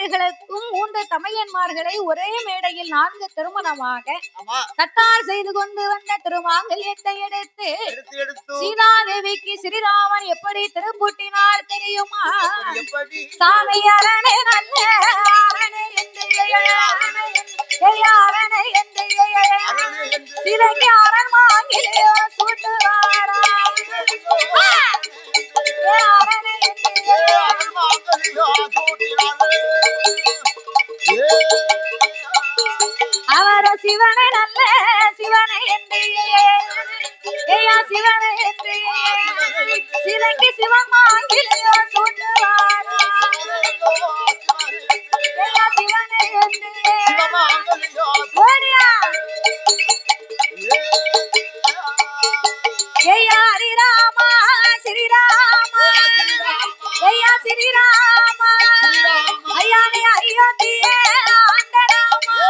தந்தையர்களுக்கும் 3 தமையன்மார்களை ஒரே மேடையில் 4 திருமணமாக தத்தார் செய்து கொண்டு வந்த திருமாங்கல்யத்தை எடுத்து சீதாதேவிக்கு ஸ்ரீராமன் எப்படி திருப்பூட்டினார் தெரியுமா? சாமி அரணே நல்ல அரணே என்று அரணே என்று சிலைக்கு அரண் மாங்கிலே சூட்டுவாரா அவர சிவனை நல்ல சிவனை என்று சிவனை என்று சிலைக்கு சிவன் மாங்கிலேயோ சூட்டுவாரா சிவனை என்று ஹரிராமா ஸ்ரீராமா ஸ்ரீராமா ஐயானே அயோத்தியே ஆண்டராமா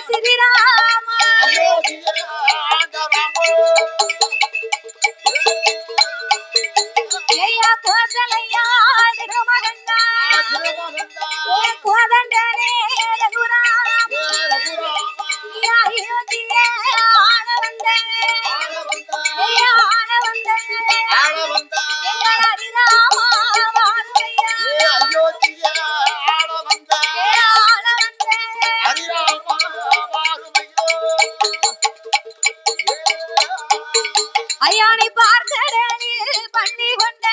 ஸ்ரீராமா ஐயா கோசலையா திருமகந்தா கோதண்டனே ரகுராமா அயோத்தியே ஆன வந்தனே ஆன வந்தனே ஹரிராமா வாருமையா அயோத்தியே ஆன வந்தனே ஹரிராமா வாருமையோ ஐயானை பார்க்கடலில் பண்ணி கொண்ட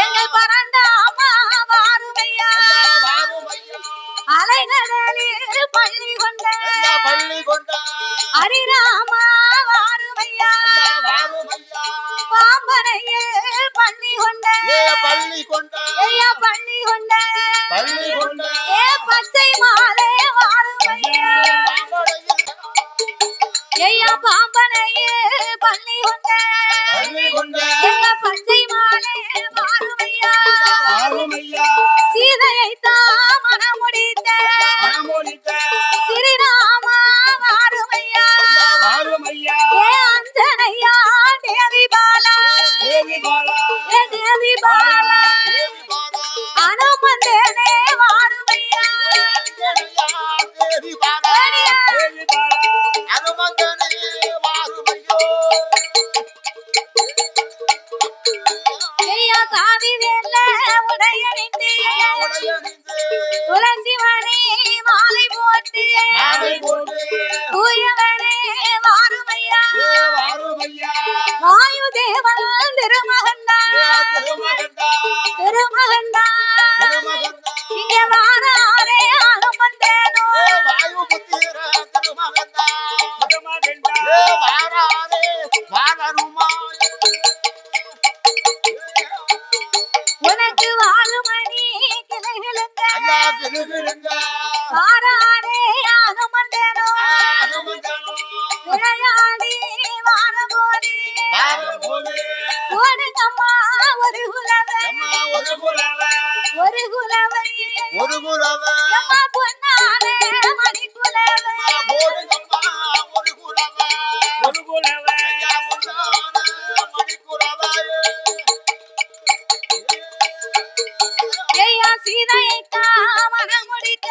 எங்கள் பரந்தாமா வாருமையா அலைகடலில் பள்ளி கொண்ட ஹரிராமா வாருமையா பாம்பனையில் பண்ணி கொண்ட ஐயா பண்ணி கொண்ட பச்சை மாலை வாருமையா ஐயா பாம்பனையில் பண்ணி கொண்ட எங்க பச்சை மாலை வாருமையா சீதையை தான் மனமுடித்த ஸ்ரீராமா வாருமையா அஞ்சனையா தேவி பாலா தேவி பாலா அனுமந்தேனே வாருமையா ஐயா காவி வேல உடையணிந்து துளசிவனே மாலை போட்டு தூயவனே வாருமையா வாயுதேவன் திருமகந்தா இங்க வாராரே அனுமந்தேனோ உனக்கு வாழுமணி கிளைகளுங்க வாராரே அனுமந்தேனோ விளையாடி வானகோடி ஓடுங்கம்மா ஒரு குலவை அம்மா பொன்னானே மணி குலவை ஐயா சீதையைத்தா மனமுடித்த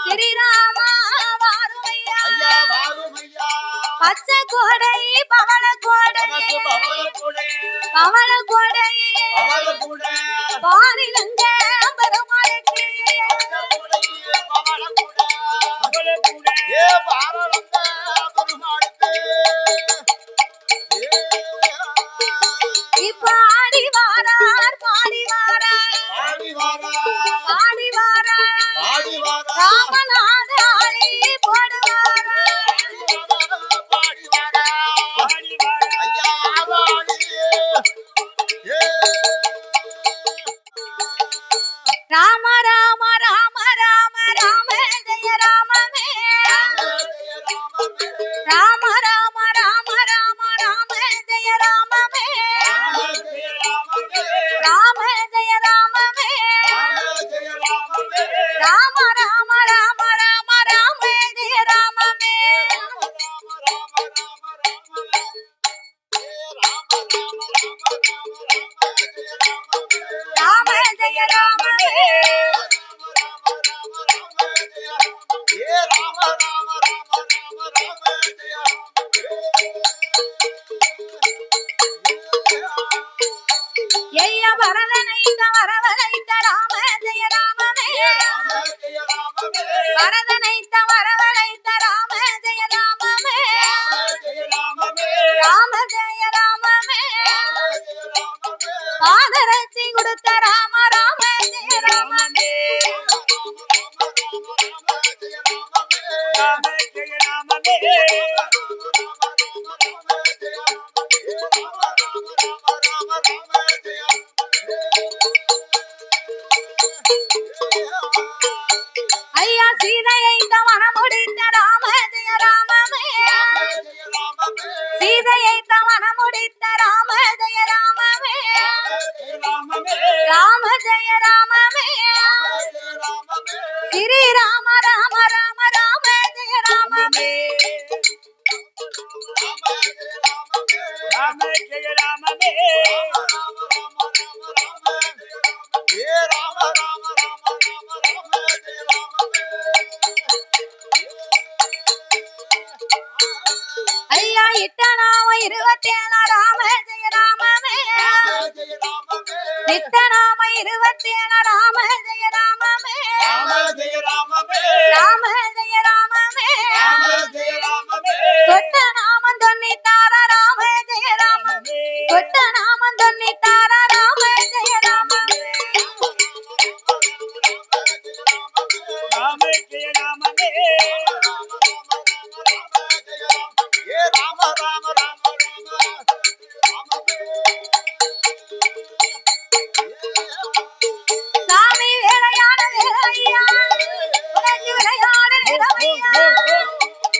ஸ்ரீராமா வாருமையா பச்சை கோடை பவள கோடை பாரிலங்க பெருமாளுக்கு இப்ப ஆடி வாரார் ராமநாத ஆளி போடுவாரா ராம ராம ராம ராம ராம ஜெய ராமமே ராம ராம ராம ராம ராம ஜெய ராமமே ராம ஜெய ராமமே ராம ராம ராம ராம ராம ஜெய ராமமே ராம ஜெய ராமமே ஐயா பரதனைத்த வரவழைத்த ராம ஜெய ராமமே பரதனைத்த வரவழைத்த ராம ஜெய ராமமே ராம ஜெய ராமமே ஆதரச்சி கொடுத்த ராம ராம ஜெய ராமமே ராம ஜெய ராமமே ஐயா சீதையை தவண முடித்த ராம ஜெய ராமமே சீதையை தவண முடித்த ராம ஜெய ராமமே ராம ஜெய ராமமே ஸ்ரீ ராம ராம ராம ராம ஜெய ராமமே ராம ஜெய ராமமே ஐயா இட்டனாம 27 ராம ஜெய ராமமே இட்டனாம 27 ராம ஜெய ராமமே ராம ஜெய ராமமே தொட்ட நாமம் 96 ராம ஜெய ராமமே தொட்ட நாமம் 96 ராம ஜெய ராமமே ராம ஜெய ராமமே சாமி வேலையான வேலையா உனக்கு விளையாட நிலவையா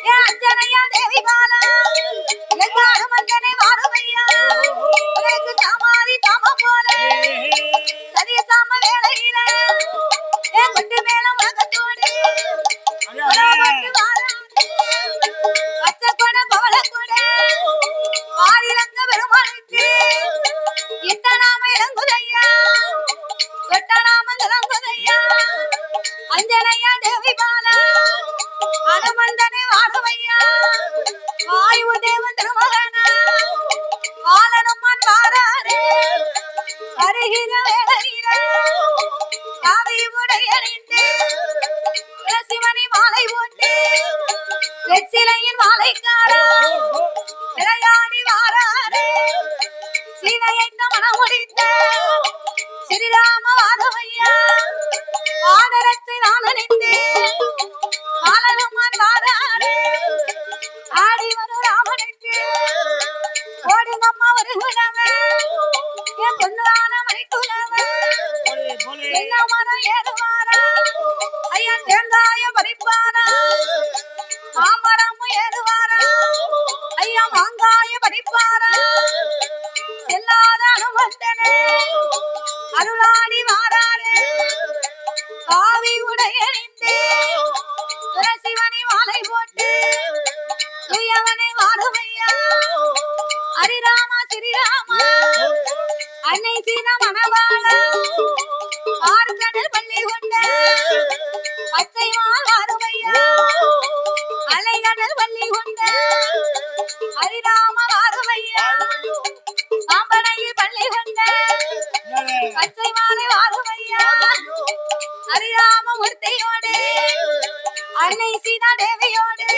ஏ அஞ்சனையா தேவி பாலா எங்காடும் அஞ்சனை வாருமையா உனக்கு சாமாதி தாம போல சதிய சாம வேலையில என் கொண்டு மேல மகத்தோடு பச்சை கொட பவள கொட ஆதிரங்க பெருமாளுக்கு இட்டனாம இளங்குதையா தொட்டனாம இளங்குதையா அஞ்சனையா தேவி பாலா அனுமந்தனை வாடுவையா வாயு தேவன் திருமகனா ஆலனம்மன் வாராரே வருகிற வேளையில காவி உடையணிந்து சிவனி மாலை போட்டு வெற்றிலையின் மாலைக்காரா விளையாடி வாராரே சீதையை மனம் முடித்த ஸ்ரீராம வாதவையா ஆதரத்தை நான் அணிந்து ஆலனுமான் வாராரே ஆடி வரும் ராமனுக்கு ஓடுங்கம்மா வருகிறவ என் பொண்ணான மணிக்குலவ என்ன மரம் ஏறுவாரா ஐயா தேங்காய பறிப்பாரா மாமரம் ஏறுவாரா ஐயா மாங்காய பறிப்பாரா எல்லாத அனுமந்தனே அருளாடி வாராரே காவி உடையணிந்து சிவனி மாலை போட்டு துயவனை வாருமையா ஹரிராமா ஸ்ரீராமா அன்னை சீதா மணவாள ஆறுகடல் பள்ளி கொண்ட பச்சை மால் வாருமையா அலைகடல் பள்ளி கொண்ட ஹரிராம வாருமையா பாம்பனையில் பள்ளி கொண்ட பச்சை மாலை வாருமையா ஹரிராம மூர்த்தியோடு அன்னை சீதா தேவியோடு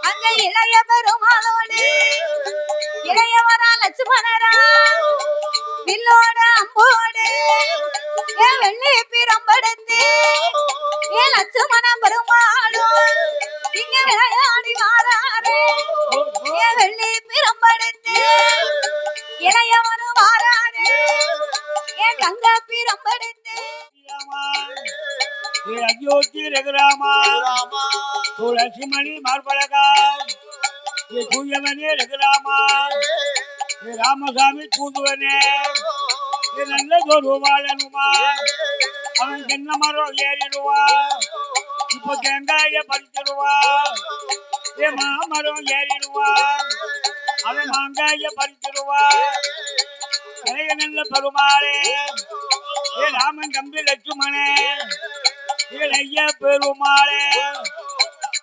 அங்க இளைய பெருமாளோடு இளையவரா லட்சுமணரா வில்லோட அம்போடு ஏன் வெள்ளி பிரம்படுத்து ஏன் லட்சுமண பெருமாளோ இங்க விளையாடி வாராரே ஏன் வெள்ளி பிரம்படுத்து இளையவரும் வாராரே ஏன் கங்க பிரம்படுத்து அயோத்தி ரகுராமா துளசிமணி மார்பழகா தூயவனே ரகுராமா ராமசாமி தூதுவனே நல்லதொரு வாழனுமா அவன் தென்ன மரம் ஏறிடுவா இப்போ தேங்காய பறிச்சிடுவா மாமரம் ஏறிடுவா அவன் மாங்காய பறிச்சிடுவா நல்ல பெருமாளே ஏ ராமன் தம்பி லட்சுமணே ஏ ஐயா பெருமாளே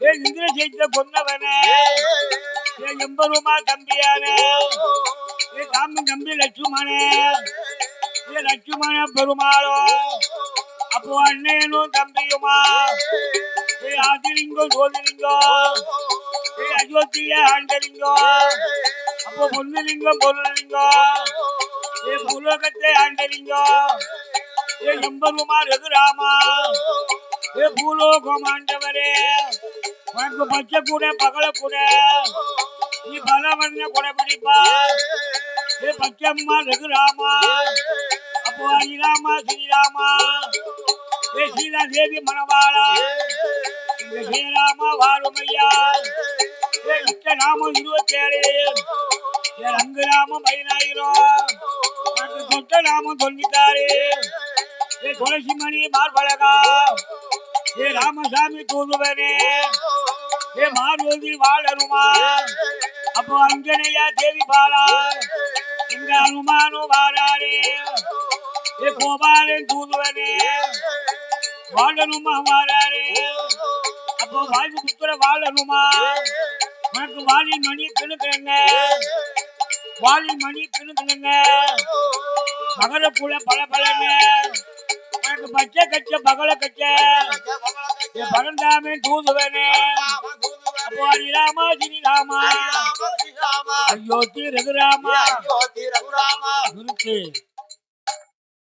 ஏ இந்திர செய்த கொன்னவனே ஏ எம்பெருமா தம்பியானே ஏ ராமன் தம்பி லட்சுமணே ஏ லட்சுமண பெருமாளோ அப்போ அண்ணனும் தம்பியுமா ஏ ஆதிலிங்கம் சோதிலிங்கம் ஏ அயோத்திய ஆண்டலிங்கம் அப்போ பொன்னுலிங்கம் பொருளிங்கம் ஏ பூலோகத்தை ஆண்டலிங்கம் ஏ எம்பெருமா ரகுராமா ஏ பூலோகம் ஆண்டவரே உனக்கு பச்சை கூட பகல கூட நீ பலவண்ண கூட பிடிப்பா ஏ பச்சம்மா ரகுராமா அப்போ ஹரிராமா ஸ்ரீராமா ஏ சீதா தேவி மணவாளா இந்த ஸ்ரீராமா வாருமையா ஏ இஷ்ட நாமம் 27 ஏ ரங்குராமம் 16 உனக்கு சொட்ட நாமம் 96 ஏ துளசி மணி மார்பலகா ஏ ராமசாமி தூதுவனே ஏ மார்வதி வாழனுமா அப்போ அஞ்சனையா தேவி பாலா இங்க அனுமானு வாராரே ஏ கோபாலன் தூதுவனே வாழனுமா வாராரே அப்போ வாழ்வு புத்திர வாழனுமா உனக்கு வாலின் மணி கிணுக்குறங்க வாலின் மணி கிணுக்குறங்க மகர புல பல பலங்க உனக்கு பச்சை கச்ச பகல கச்ச பரந்தாமே தூதுவனே அப்போ ஹரிராமா ஸ்ரீராமா அயோத்தி ரகுராமா குருத்து